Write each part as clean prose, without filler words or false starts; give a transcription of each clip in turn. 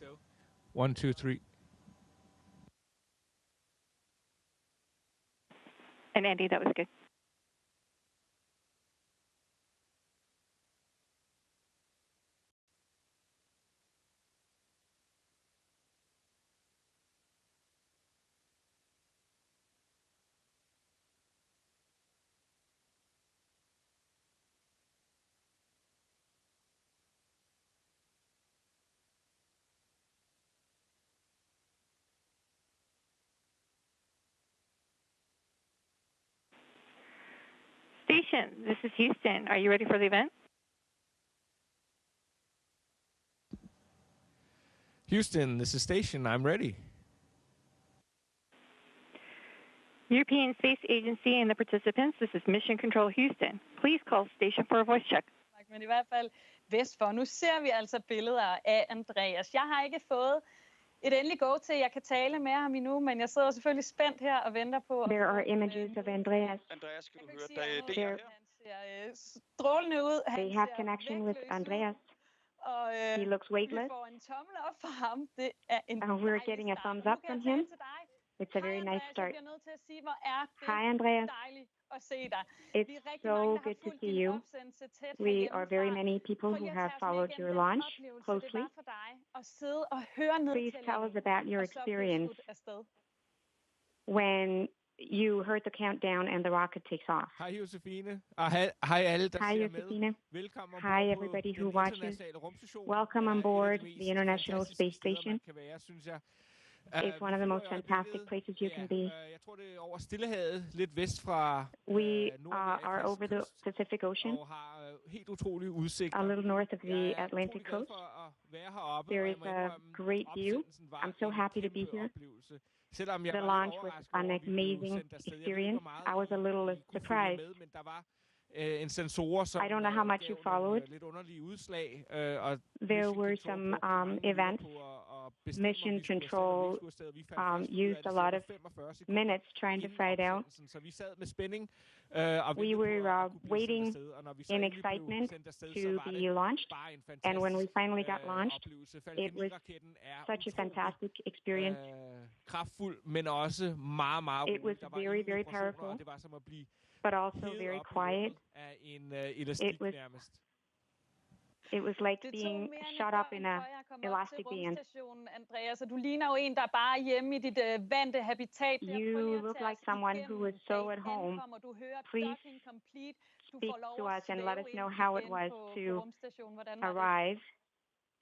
so. 1, 2, 3. And Andy, that was good. Station, this is Houston. Are you ready for the event? Houston, this is Station. I'm ready. European Space Agency and the participants, this is Mission Control Houston. Please call station for a voice check. Men i hvert fald vest for. Nu ser vi altså billeder af Andreas. Jeg har ikke fået et endeligt go til, jeg kan tale med ham endnu, men jeg sidder selvfølgelig spændt her og venter på. There are images of Andreas. Andreas, kan du høre, det er Han ser strålende ud. They have connection with Andreas. He looks weightless. Vi får en tommel op for ham. Det er en we're getting a thumbs up from him. It's a very nice start. Hi, Andreas. It's so good to see you. We are very many people who have followed your launch closely. Please tell us about your experience when you heard the countdown and the rocket takes off. Hej Josefine. Hej alle, der Hi, ser Josefine. med. Velkommen Hi, everybody who watches. Welcome on board the International Space Station. It's one of the most fantastic places you can be. Jeg tror, det er over Stillehavet, lidt vest fra We are over the Pacific Ocean, og har helt utrolig udsigt. a little north of the Atlantic coast. There is a great view. I'm so happy to be here. The launch was an amazing experience. I was a little surprised. I don't know how much you followed. There were some events. Mission Control used a lot of minutes trying to find out. We were waiting in excitement to be launched, and when we finally got launched, it was such a fantastic experience. It was very, very powerful, but also very quiet. It was like being shot up in an elastic band. Andreas, du ligner jo en, der bare er hjemme i dit vante habitat. You look like someone who is so at home. Please speak to us and let us know how it was to arrive.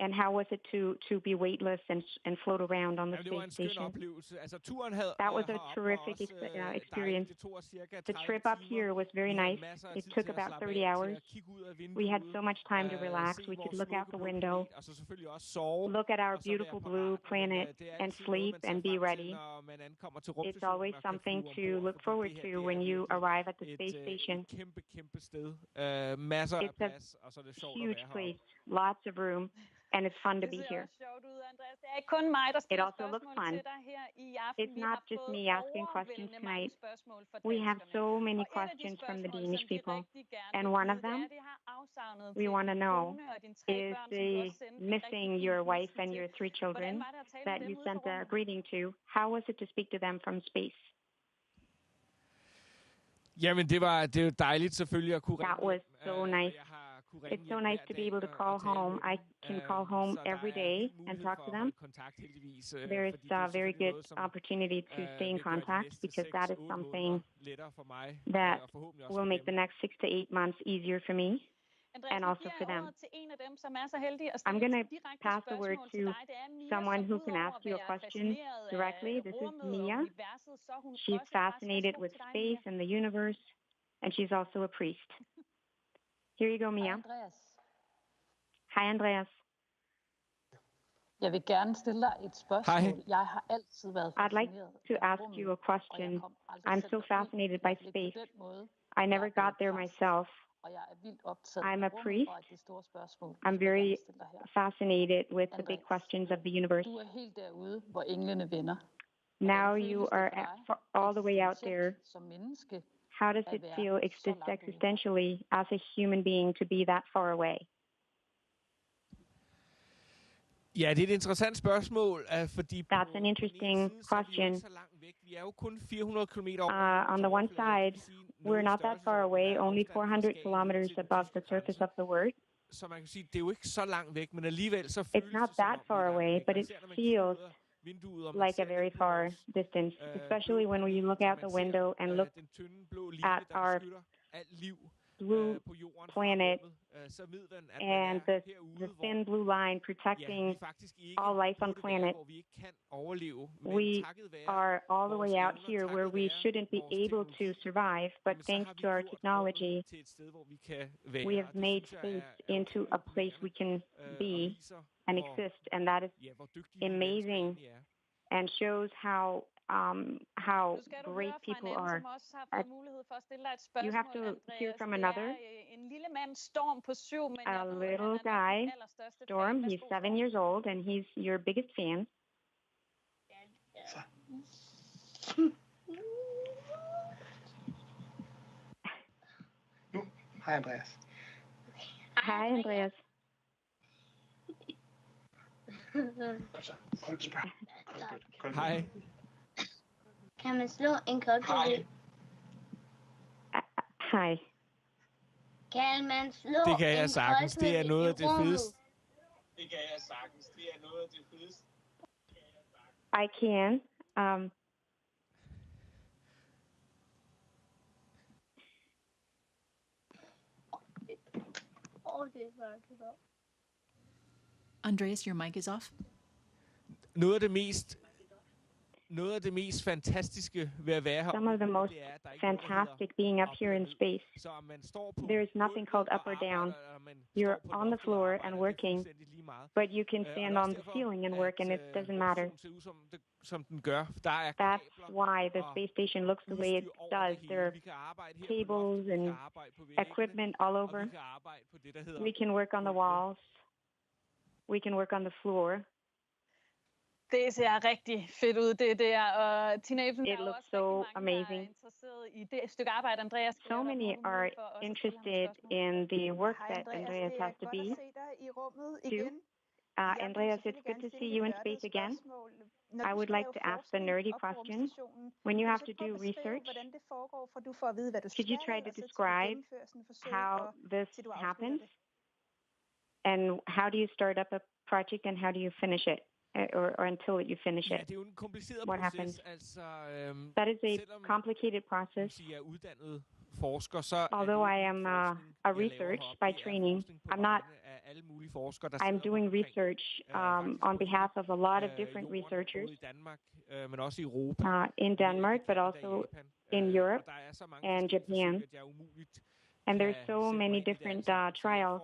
And how was it to be weightless and float around on the space station? That was a terrific experience. The trip up here was very nice. It took about 30 hours. We had so much time to relax. We could look out the window, look at our beautiful blue planet, and sleep and be ready. It's always something to look forward to when you arrive at the space station. It's a huge place, lots of room. And it's fun to be here. It also looks fun. It's not just me asking questions tonight. We have so many questions from the Danish people. And one of them, we want to know, is missing your wife and your 3 children that you sent a greeting to. How was it to speak to them from space? Jamen, det var dejligt selvfølgelig at kunne ringe. That was so nice. It's so nice to be able to call home. I can call home every day and talk to them. There is a very good opportunity to stay in contact because that is something that will make the next 6 to 8 months easier for me and also for them. I'm going to pass the word to someone who can ask you a question directly. This is Mia. She's fascinated with space and the universe, and she's also a priest. Here you go, Mia. Hi, Andreas. Jeg vil gerne stille dig et spørgsmål. Jeg har altid været I'd like to ask you a question. I'm so fascinated by space. I never got there myself. I'm a priest. I'm very fascinated with the big questions of the universe. Du er helt derude, hvor englene vender. Now you are all the way out there. How does it feel existentially as a human being to be that far away? Ja, det er et interessant spørgsmål, fordi That's an interesting question. Vi er jo kun 400 kilometer On the one side, we're not that far away, only 400 kilometers above the surface of the Earth. Så man kan sige, det er jo ikke så langt væk, men alligevel så føles det, it's not that far away, but it feels like a very far distance, especially when we look out the window and look at our blue planet and the thin blue line protecting all life on planet. We are all the way out here where we shouldn't be able to survive, but thanks to our technology, we have made space into a place we can be and exist, and that is amazing and shows how great people are. You have to hear from another. A little guy, Storm, he's 7 years old, and he's your biggest fan. Hi, Andreas. Hi, Andreas. Hej. Kan man slå en kokkebil? Hej. Kan man slå det kan jeg en sagtens. Det er noget af det fedeste. Det kan jeg sagtens. Det er noget af det fedeste. I can. Andreas, your mic is off. Noget af det mest fantastiske ved at være her. Some of the most fantastic being up here in space. There is nothing called up or down. You're on the floor and working, but you can stand on the ceiling and work, and it doesn't matter. That's why the space station looks the way it does. There are cables and equipment all over. We can work on the walls. We can work on the floor. Det ser rigtig fedt ud, det der. Og teenageren it looks so amazing. I det stykke arbejde, Andreas. So many are interested in the work that Andreas has to be. Andreas, it's good to see you in space again. I would like to ask the nerdy question. When you have to do research, could you try to describe how this happens? And how do you start up a project and how do you finish it? Or until you finish it. What happens? That is a complicated process. Although I am a research by training, I'm doing research on behalf of a lot of different researchers in Denmark, but also in Europe and Japan. And there's so many different trials.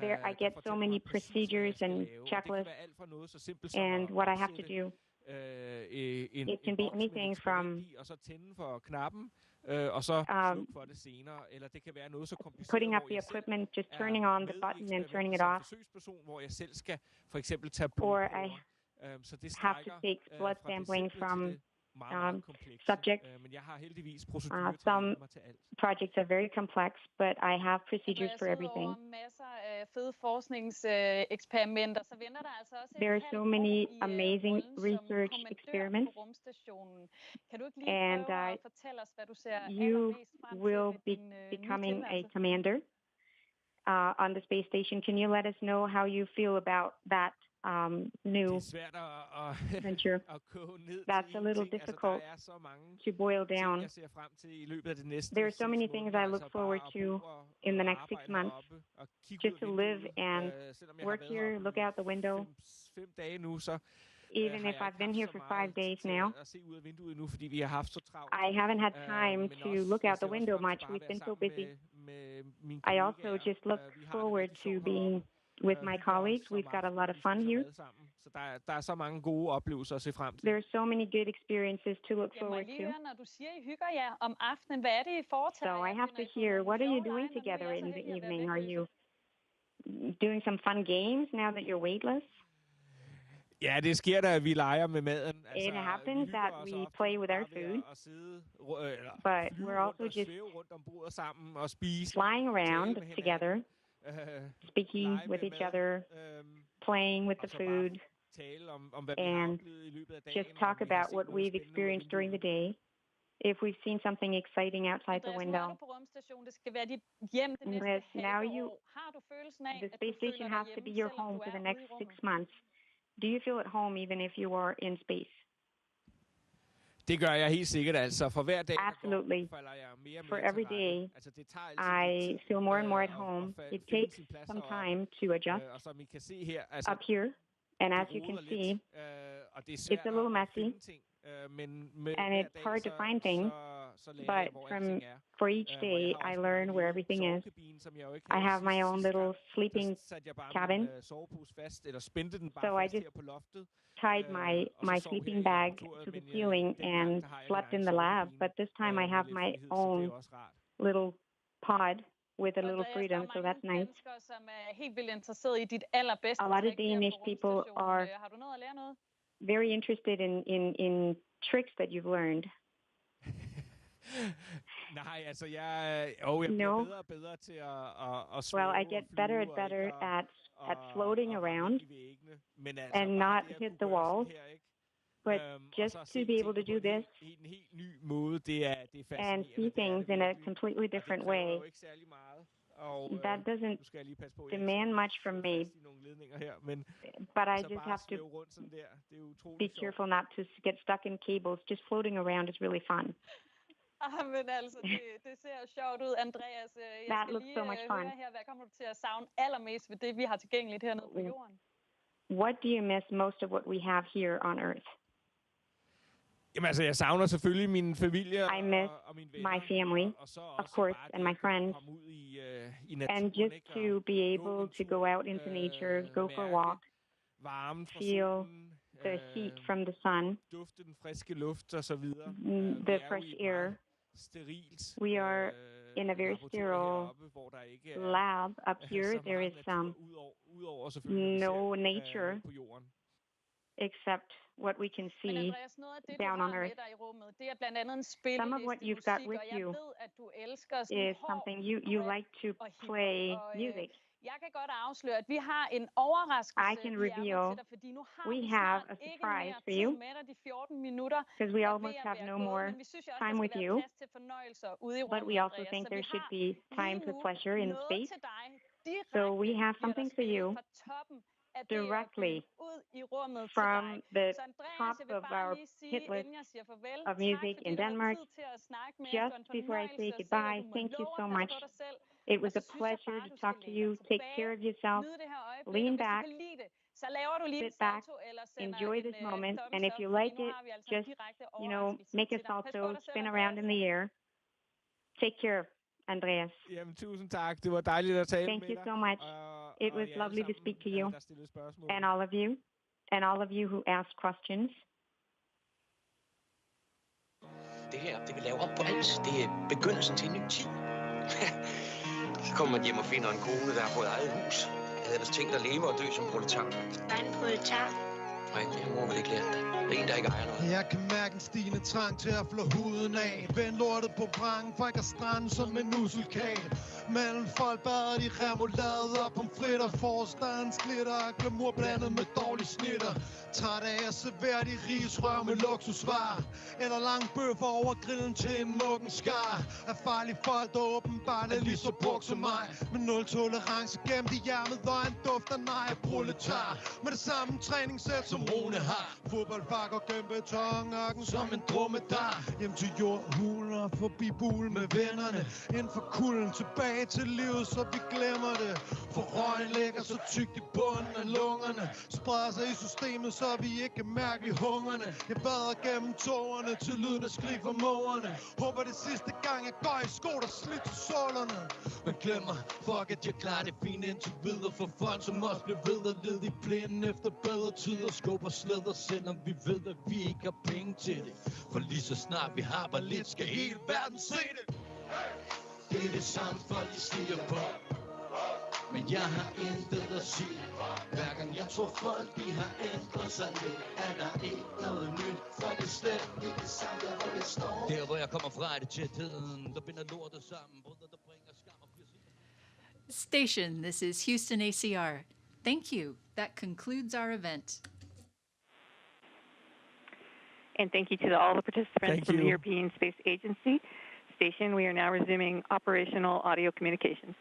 There, I get so many procedures and checklists, and what I have to do. It can be anything from putting up the equipment, just turning on the button and turning it off, or I have to take blood sampling from subjects. Some projects are very complex, but I have procedures for everything. There are so many amazing research experiments, and you will be becoming a commander on the space station. Can you let us know how you feel about that new venture? That's a little difficult to boil down. There are so many things I look forward to in the next 6 months. Just to live and work here, look out the window. Even if I've been here for 5 days now, I haven't had time to look out the window much. We've been so busy. I also just look forward to being with my colleagues. We've got a lot of fun here. There are so many good experiences to look forward to. So I have to hear, what are you doing together in the evening? Are you doing some fun games now that you're weightless? Ja, det sker da, at vi leger med maden. It happens that we play with our food, but we're also just flying around together speaking with each other, playing with the food, and just talk about what we've experienced during the day. If we've seen something exciting outside the window. Andreas, now the space station has to be your home for the next 6 months. Do you feel at home even if you are in space? Det gør jeg helt sikkert, altså. For hver dag, Absolutely. falder jeg mere og For mere every til rette. day, Altså, det tager altid I feel more and more at home. It takes some time to adjust og som I kan se her, altså, up here. And as you can see, it's a little messy, and it's hard to find things, but for each day, I learn where everything is. I have my own little sleeping cabin, so I just tied my sleeping bag to the ceiling and slept in the lab, but this time I have my own little pod with a little freedom, so that's nice. A lot of Danish people are very interested in tricks that you've learned. Nej, altså jeg bliver bedre og bedre til at Well, I get better and better at floating around and not hit the walls. But just to be able to do this and see things in a completely different way, that doesn't demand much from me. But I just have to be careful not to get stuck in cables. Just floating around is really fun. Men altså, det ser jo sjovt ud, Andreas. Jeg skal lige høre her, hvad kommer du til at savne allermest ved det, vi har tilgængeligt hernede på jorden? What do you miss most of what we have here on Earth? Jamen altså, jeg savner selvfølgelig min familie I miss og mine venner, my family, of course, and my friends. And just to be able to go out into nature, go for a walk, feel the heat from the sun, duften friske luft og så videre. The fresh air. We are in a very sterile lab up here. There is no nature except what we can see down on Earth. Some of what you've got with you is something you like to play music. Jeg kan godt afsløre, at vi har en overraskelse. I can reveal we have a surprise for you because we almost have no more time with you, but we also think there should be time for pleasure in space. So we have something for you directly from the top of our hit list of music in Denmark. Just before I say goodbye, thank you so much. It was a pleasure to talk to you. Take care of yourself. Lean back, sit back, enjoy this moment. And if you like it, just, make a salto, spin around in the air. Take care, Andreas. Jamen, tusind tak. Det var dejligt at tale med dig. Thank you so much. It was lovely to speak to you. And all of you who asked questions. Det her, det vil lave om på alt. Det er begyndelsen til en ny tid. Så kommer man hjem og finder en kone, der har fået eget hus. Jeg havde ellers tænkt at leve og dø som proletar. Hvad er en proletar? Nej, det har mor vel ikke lært dig. Det er en, der ikke ejer noget. Jeg kan mærke en stigende trang til at flå huden af. Vend lortet på prangen, for jeg kan strande som en usulkan. Mellem folk bader de remoulade og pomfritter. Forstanden slitter og glamour blandet med dårlige snitter. Træt af at servere de rigsrør med luksusvarer. Eller lang bøffer over grillen til en Mogenskar. Af farlige folk, der åbenbart er lige så brugt som mig. Med nul tolerance gemt i hjermet og en duft af nej proletar. Med det samme træningssæt som Rune har. Fodboldbakker gennem betonørken som en dromedar. Hjem til jordhuler, forbi bul med vennerne. Ind for kulden, tilbage til livet, så vi glemmer det. For røgen ligger så tykt i bunden af lungerne. Spreder sig i systemet, så vi ikke kan mærke hungerne. Jeg bader gennem tårerne til lyden af skrig fra mågerne. Håber det sidste gang jeg går i sko, der slidt til sålerne. Men glemmer, fuck at jeg klarer det fint indtil videre. For folk som os bliver ved at lede i plænen efter bedre tider. Skubber slæder, selvom vi ved at vi ikke har penge til det. For lige så snart vi har bare lidt, skal hele verden se det. Det er det samme folk de stiger på. Men jeg har intet at sige. Hver gang jeg tror folk de har ændret sig lidt, er der ikke noget nyt. For det er slet ikke det samme der hvor jeg står. Der hvor jeg kommer fra er det tætheden, der binder lortet sammen. Brødre der bringer skam og Station, this is Houston ACR. Thank you. That concludes our event. And thank you to all the participants from the European Space Agency Station. We are now resuming operational audio communications.